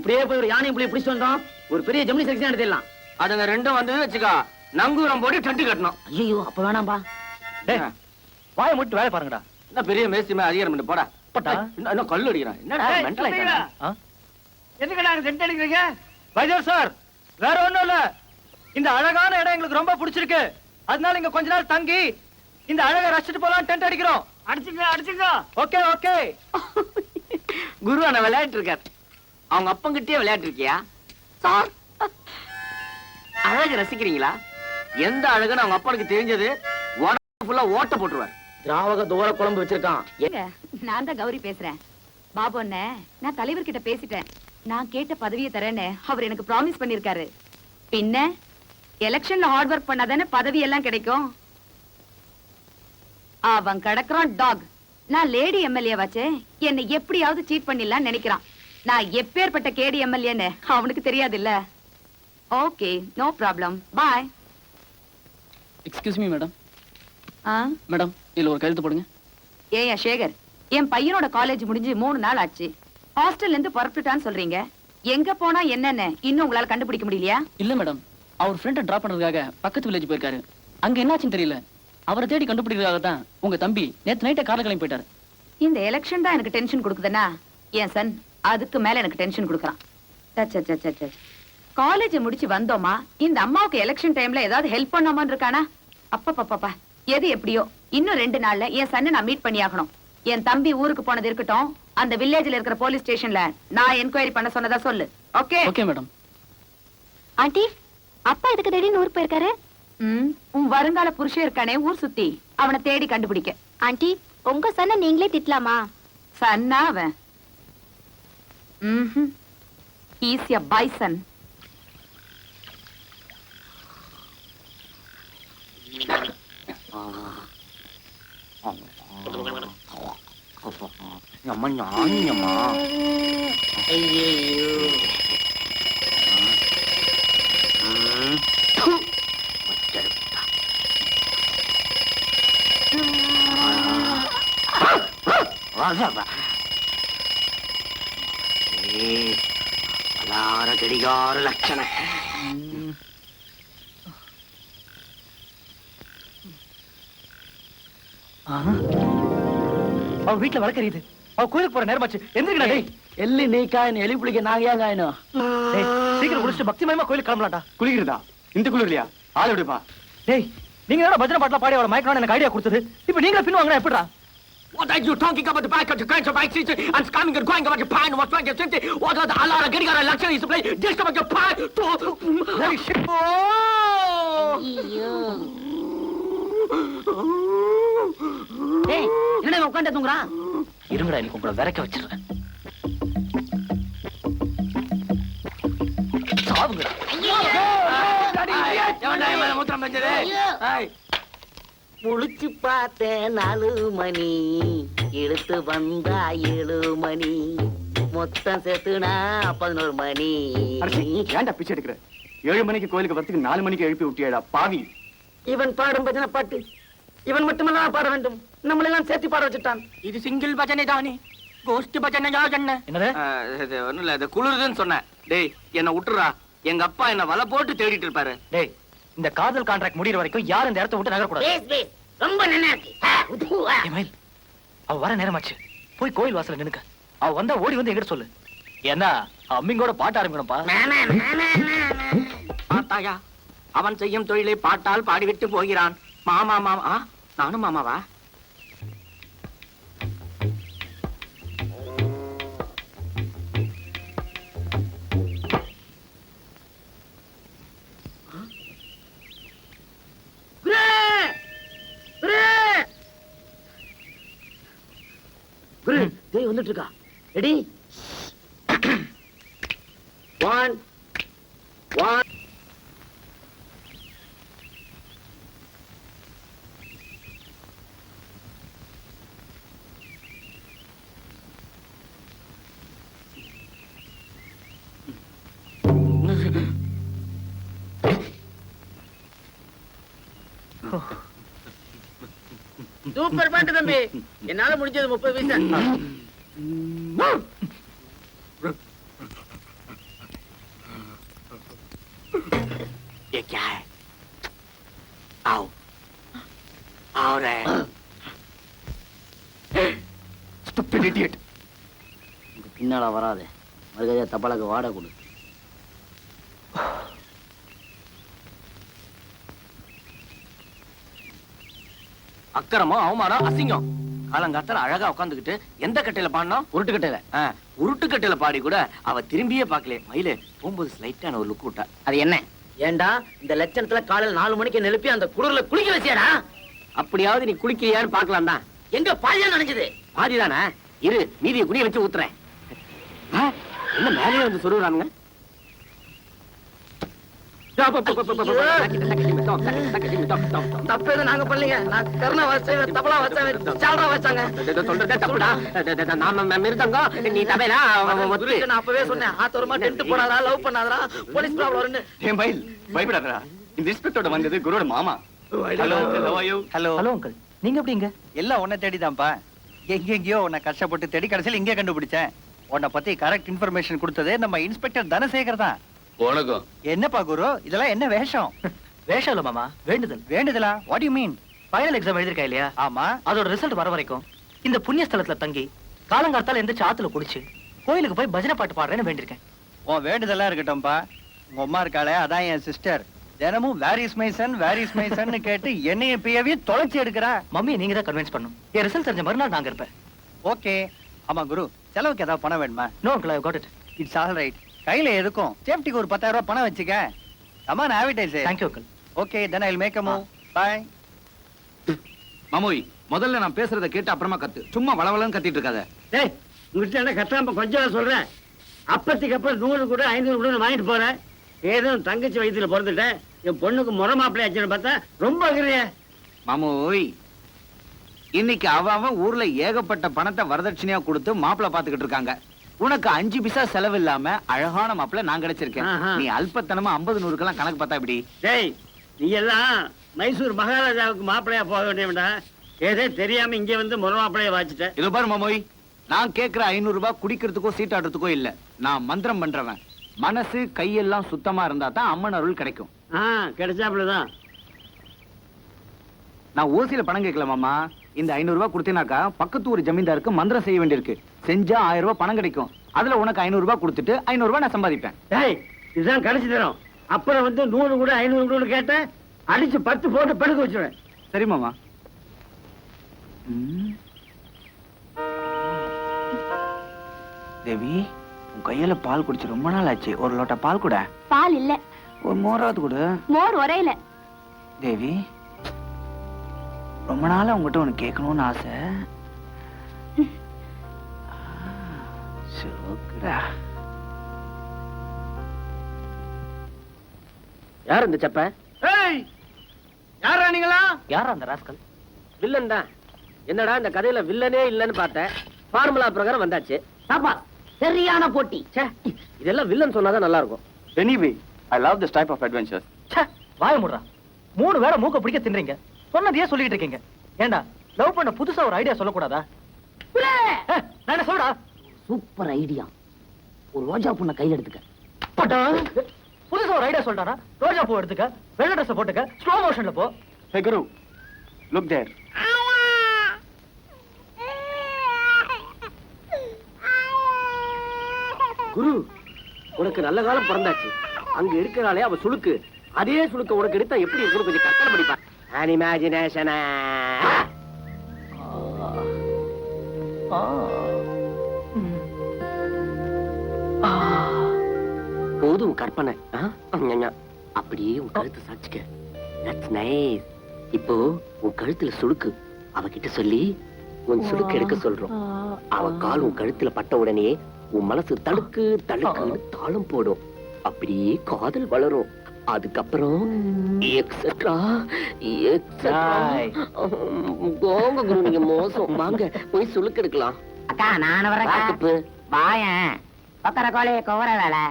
இப்படியே போய் ஒரு யானையும் புள்ளிய பிடிச்சிட்டு வந்தோம், ஒரு பெரிய ஜெமினி செக்ஷன் எடுத்துடலாம். அதுங்க ரெண்டும் வந்து வச்சுக்கா, நங்கூரம் போட்டு டென்ட் கட்டணும். ஐயோ அப்ப வேணாம்பா. வாயை மட்டும் வேலை பாருங்கடா. என்ன பெரிய மேஸ்திரிமே அதிகாரம் பண்ணி போடா. இன்னும் கல்லு அடிக்கிறான். என்னடா மென்டல் ஆயிட்டான்? எதுக்குடா டென்ட் அடிக்கிறீங்க? வைத்தியர் சார், வேற ஒண்ணும் இல்ல. இந்த அழகான இடம் எங்களுக்கு ரொம்ப பிடிச்சிருக்கு. அதனால இங்க கொஞ்ச நாள் தங்கி இந்த அழகை ரசிச்சுட்டு போலாம் டென்ட் அடிக்கிறோம். அடிச்சுங்க. Okay okay. குரு அண்ணா விளையாட்டு இருக்கார். அவங்க அப்பங்கிட்டே விளையாட்டு இருக்கியா சார்? அழகு ரசிக்கிறீங்களா? எந்த அழகுன்னு அவங்க அப்பனுக்கு தெரிஞ்சது உடம்பு ஃபுல்லா ஓட்ட போட்டுருவார். திராவக தோர குழம்பு வச்சிருக்கான். நான் தான் கௌரி பேசுறேன். பாபு அண்ணே, நான் தலைவர்கிட்ட பேசிட்டேன். நான் கேட்ட பதவியை தரேன்னு அவர் எனக்கு ப்ராமிஸ் பண்ணிருக்காரு. பின்ன எலெக்ஷன்ல ஹார்ட் ஒர்க் பண்ணாதானே பதவி எல்லாம் கிடைக்கும். அவன் கடக்குறான் டாக். நான் லேடி எம்எல்ஏ வச்சே என்னை எப்படியாவது சீட் பண்ணிடலாம் நினைக்கிறான். நான் எப்பேற்பட்ட கேடி எம்எல்ஏன்னு அவனுக்கு தெரியாது இல்ல. Okay, no problem, bye. Excuse me madam. Madam, இதுல ஒரு கையெழுத்து போடுங்க. ஏயா சேகர், என் பையனோட காலேஜ் முடிஞ்சு 3 நாள் ஆச்சு. ஹாஸ்டல்ல இருந்து புறப்பட்டுட்டான்னு சொல்றீங்க. எங்க போனா என்னன்னு இன்னும் உங்களால கண்டுபிடிக்க முடியலையா? இல்ல மேடம், அவர் ஃப்ரெண்டை டிராப் பண்றதுக்காக பக்கத்து வில்லேஜ் போயிருக்காரு. அங்க என்னாச்சுன்னு தெரியல. அவரை தேடி கண்டுபிடிக்கிறதுக்காக தான் உங்க தம்பி நேத்து நைட்டே கார்ல கிளம்பி போயிட்டாரு. இந்த எலெக்ஷன் தான் எனக்கு டென்ஷன் கொடுக்குதுன்னா என் சன் அதுக்கு மேல எனக்கு டென்ஷன் கொடுக்குறான். காலேஜ் முடிச்சு வந்தோமா, இந்த அம்மாவுக்கு எலெக்ஷன் டைம்ல ஏதாவது ஹெல்ப் பண்ணாமான்னு இருக்கானா? அப்பப்பா, எது எப்படியோ இன்னும் 2 நாள்ல என் சன்னை நான் மீட் பண்ணி ஆகணும். என் தம்பி ஊருக்கு போனது இருக்கட்டும், அந்த வில்லேஜ்ல இருக்கிற போலீஸ் ஸ்டேஷன்ல நான் என்கொயரி பண்ண சொன்னதா சொல்லு. ஓகே? Okay madam. ஆண்டி, அப்பா எதுக்கு திடீர்னு ஊருக்கு போயிருக்காரு? உன் வருங்கால புருஷன் இருக்கானே ஊர் சுத்தி, அவனை தேடி கண்டுபிடிக்க. ஆண்டி, உங்க சன்ன நீங்களே திட்டலாமா? சன்னா அவன்? He's a bison. அம்மா ஞானியம்மா. ஐயோ அலார கடிகார லட்சணம். அவ வீட்டுல வளர்க்கறியுது. அவ கோயிலுக்கு போற நேரமாச்சு. எந்திரிக்கடா டேய். எள்ளி நீக்கா எலி புளிக்க நாங்க ஏன் காயணும்? டேய், சீக்கிரம் குடிச்சிட்டு பக்தி மயமா கோயிலுக்கு கிளம்பலாம்டா. குளிக்கிறதா? இந்த குளிர்லையா? ஆள் விடுப்பா. டேய், நீங்க என்ன பஜனை பாட்டுல பாடி அவளை மயக்கணும்னு எனக்கு ஐடியா கொடுத்தது. இப்ப நீங்களே பின் வாங்கினா எப்படிடா? What are you talking about? The back of the kinds of bikes and coming and going about your pine? What's like your what are the alara getting our luxury is to play just about your pine to Hey, shit. டேய், என்னடா உட்கார்ந்து தூங்குறான்? இருங்கடா, நீ உங்களை விரக்க வச்சிடுறேன். சாவுங்கடா. முழிச்சு பார்த்தேன் 4 மணி, இழுத்து வந்தா 7 மணி, மொத்தம் சேர்த்துனா 11 மணி. ஏன்டா பிச்சை எடுக்கிற? 7 மணிக்கு கோயிலுக்கு வரத்துக்கு 4 மணிக்கு எழுப்பி விட்டியடா பாவி. இவன் பாடும் பஜனை பாட்டு இவன் மட்டுமல்ல பாட வேண்டும், நம்மளெல்லாம் சேர்த்து பாட வச்சுட்டான். இது சிங்கிள் பஜனை தானே, கோஷ்டி பஜனையா என்ன? என்னது? ஒண்ணும் இல்ல, இது குளிருதுன்னு சொன்னேன். டேய், என்ன விட்டுறா. எங்க அப்பா என்ன வலை போட்டு தேடிட்டு இருப்பாரு. டேய், இந்த காதல் கான்ட்ராக்ட் முடியற வரைக்கும் யாரும் இந்த இடத்தை விட்டு நகர கூடாது. ரொம்ப நல்லா இருக்கு. ஏமாயில், அவ வர நேரமாச்சு. போய் கோயில் வாசல்ல நின்னுக்க. அவ வந்தா ஓடி வந்து எங்கிட்ட சொல்லு. ஏன்னா அம்மிங்கோட பாட்ட ஆரம்பிக்கணும்பா. பார்த்தாயா, அவன் செய்யும் தொழிலை பாட்டால் பாடிவிட்டு போகிறான். மாமா மாமா. நானும் மாமாவா? குரு, தேய் வந்துட்டு இருக்கா. ரெடி? 1 1 சூப்பர் பாட்டு தம்பி. என்னால முடிஞ்சது 30 பைசா. stupid idiot. உங்க பின்னால வராதே, மறுகதையா தபாலுக்கு வாடகை கொடு. அக்கறமோ அவமானம் அசிங்கம். காலங்காத்தால அழகா உட்காந்துக்கிட்டு எந்த கட்டையில பாடணும்? உருட்டு கட்டையில. உருட்டு கட்டையில பாடி கூட அவ திரும்பியே பாக்கல. மயிலே போகும்போது ஸ்லைட்டான ஒரு லுக் விட்டா. அது என்ன? ஏண்டா இந்த லட்சணத்துல காலையில 4 மணிக்கு நெலுப்பி அந்த குளிர்ல குளிக்க வச்சியாடா? அப்படியாவது நீ குளிக்கிறியான்னு பாக்கலாம் தான். எங்க பாதியா நினைச்சது? பாதிதானே? இரு, மீதியை குடிய வச்சு ஊத்துறேன். என்ன மேலே வந்து சொல்லுறானுங்க? தப்பு எதுவும் நாங்க பண்ணலீங்க. நான் கருணா வச்சேன், தபலா வச்சேன், சால்ரா வச்சாங்க. நீ தபையில நான் அப்பவே சொன்னேன், ஆத்தோரமா டென்ட் போடாதா, லவ் பண்ணாதா, போலீஸ் ப்ராப்ளம் வரும்னு. என் பயில் பயப்படாதடா. இந்த இன்ஸ்பெக்டரோட வந்தது குருவோட மாமா. ஹலோ ஹலோ ஹலோ அங்கிள், நீங்க எப்படிங்க? எல்லாம் உன்னை தேடிதான்ப்பா. எங்கெங்கயோ உன்னை கஷ்டப்பட்டு தேடி கடைசியில் இங்கே கண்டுபிடிச்சேன். உன்னை பத்தி கரெக்ட் இன்ஃபர்மேஷன் கொடுத்தது நம்ம இன்ஸ்பெக்டர் தனசேகர் தான். வணக்கம். என்னப்பா குரு, இதெல்லாம் என்ன வேஷம்? வேஷம் இல்ல மாமா, வேண்டுதல். வேண்டுதலா? What you mean? Final exam எழுதிருக்கா இல்லையா? ஆமா. அதோட ரிசல்ட் வர வரைக்கும் இந்த புண்ணிய ஸ்தலத்துல தங்கி காலங்காத்தால எந்திரிச்சு ஆத்துல குடிச்சு கோயிலுக்கு போய் பஜனை பாட்டு பாடுறேன்னு வேண்டியிருக்கேன். உன் வேண்டுதலா இருக்கட்டும்பா. உங்க அம்மா இருக்காளே, அதான் என் சிஸ்டர். தினமும் வேர் இஸ் மை சன் கேட்டு என்னைய பியவே தொலைச்சி எடுக்கிறா. மம்மியை நீங்க தான் கன்வின்ஸ் பண்ணும். என் ரிசல்ட் தெரிஞ்ச மறுநாள் நாங்க இருப்பேன். ஓகே. ஆமா குரு, செலவுக்கு ஏதாவது பணம் வேணுமா? No uncle, I got it. It's all right. கையில எதுக்கும் சேஃப்டிக்கு ஒரு 10,000 ரூபாய் பணம் வச்சுக்க. அம்மா நான் ஆவிட்டேன். Thank you uncle. Okay, then I will make a move. Bye. மாமோய், முதல்ல நான் பேசுறத கேட்டு அப்புறமா கத்து. சும்மா வளவளன்னு கத்திட்டு இருக்காத. டேய், உங்ககிட்ட என்ன கட்டாம கொஞ்சம் சொல்றேன். அப்பத்துக்கு அப்புறம் 100 கூட 500 கூட வாங்கிட்டு போறேன். ஏதோ தங்கச்சி வயித்துல பிறந்துட்டேன், என் பொண்ணுக்கு முறை மாப்பிள்ளை ஆச்சுன்னு பார்த்தா ரொம்ப அகிரிய. மாமோய், இன்னைக்கு அவன் ஊர்ல ஏகப்பட்ட பணத்தை வரதட்சணையா கொடுத்து மாப்பிள்ளை பாத்துக்கிட்டு இருக்காங்க. உனக்கு 5 பைசா செலவு இல்லாம அழகான மாப்பிள்ளை நான் கிடைச்சிருக்கேன். நீ அல்பத்தனமா 50-100 கணக்கு பார்த்தா இப்படி? டேய், நீ எல்லாம் மைசூர் மகாராஜாவுக்கு மாப்பிள்ளையா போக வேண்டியவன்டா. ஏதே தெரியாம இங்க வந்து முறை மாப்பிள்ளைய வாச்சிட்ட. இதோ பாரு மாமோய், நான் கேட்கிற 500 ரூபாய் குடிக்கிறதுக்கோ சீட்டாடுறதுக்கோ இல்ல. நான் மந்திரம் பண்றவன். மனசு கையெல்லாம் சுத்தமா இருந்தா தான் அம்மன் அருள் கிடைக்கும். கிடைச்சாப்புலதான். நான் ஓசியில பணம் கேட்கல மாமா. இந்த 500 ரூபாய் கொடுத்தீனாக்கா பக்கத்து ஊர் ஜமீன்தாருக்கு மந்திரம் செய்ய வேண்டியிருக்கு. செஞ்சா 1000 ரூபாய் பணம் கிடைக்கும். அதுல உனக்கு 500 ரூபாய் கொடுத்துட்டு 500 ரூபாய் நான் சம்பாதிப்பேன். டேய், இதுதான் கிடைச்சி தரும். அப்புறம் வந்து 100 கூட 500 கூட கேட்ட அடிச்சு 10 போட்டு படுக்க வச்சுருவேன். சரி மாமா. தேவி, உன் கையில பால் குடிச்சு ரொம்ப நாள் ஆச்சு. ஒரு லோட்டா பால் கூட. பால் இல்ல, ஒரு மோராவது கூட. மோர் ஒரையில. தேவி, ரொம்ப நாளா உங்ககிட்ட ஒண்ணு கேட்கணும்னு ஆசை. சோக்குடா. யார் இந்த செப்ப? ஏய், யாரா நீங்களா? யாரா அந்த ராஸ்கல்? வில்லன் தான். என்னடா இந்த கதையில வில்லனே இல்லன்னு பார்த்தேன். ஃபார்முலா பிரகாரம் வந்தாச்சு. பாப்பா, சரியான போட்டி. இதெல்லாம் வில்லன் சொன்னாதான் நல்லா இருக்கும். Anyway, I love this type of adventures. ச்சே, வாய மூடுறா. 3 வேளை மூக்க பிடிக்க தின்றீங்க. சொன்னதையே சொல்லிட்டு இருக்கீங்க. ஏண்டா லவ் பண்ண புதுசா ஒரு ஐடியா சொல்லக்கூடாதா? நான் என்ன சொல்றா? Super idea. ஒரு ரோஜா பூனை கையில எடுத்துக்க. பட்டா, புதுசா ஒரு ஐடியா சொல்றானா? ரோஜா பூ எடுத்துக்க, வெள்ளை ட்ரெஸ் போட்டுக்க, ஸ்லோ மோஷன்ல போ. Hey Guru, look there. குரு, உனக்கு நல்ல காலம் பிறந்தாச்சு. அங்க இருக்கிறாளே அவ சுளுக்கு, அதே சுளுக்க உனக்கு எடுத்தா எப்படி இருக்குன்னு கொஞ்சம் கற்பனை பண்ணிப்பா. அனிமேஜினேஷன். போதும் கற்பனை. அப்படியே உன் கழுத்தை சாட்சிக்க. That's nice. இப்போ உன் கழுத்துல சுளுக்கு, அவகிட்ட சொல்லி உன் சுளுக்கு எடுக்க சொல்றோம். அவ கால் உன் கழுத்துல பட்ட உடனே உன் மனசு தடுக்கு தடுக்குன்னு தாளம் போடும். அப்படியே காதல் வளரும். அதுக்கப்புறம் எக்ஸெட்ரா எக்ஸெட்ரா. போங்க குரு, நீங்க மோசம். வாங்க போய் சுளுக்கு எடுக்கலாம். அக்கா, நான் வரேன். வாயன் கொக்கர கோழி கோவர வேலை.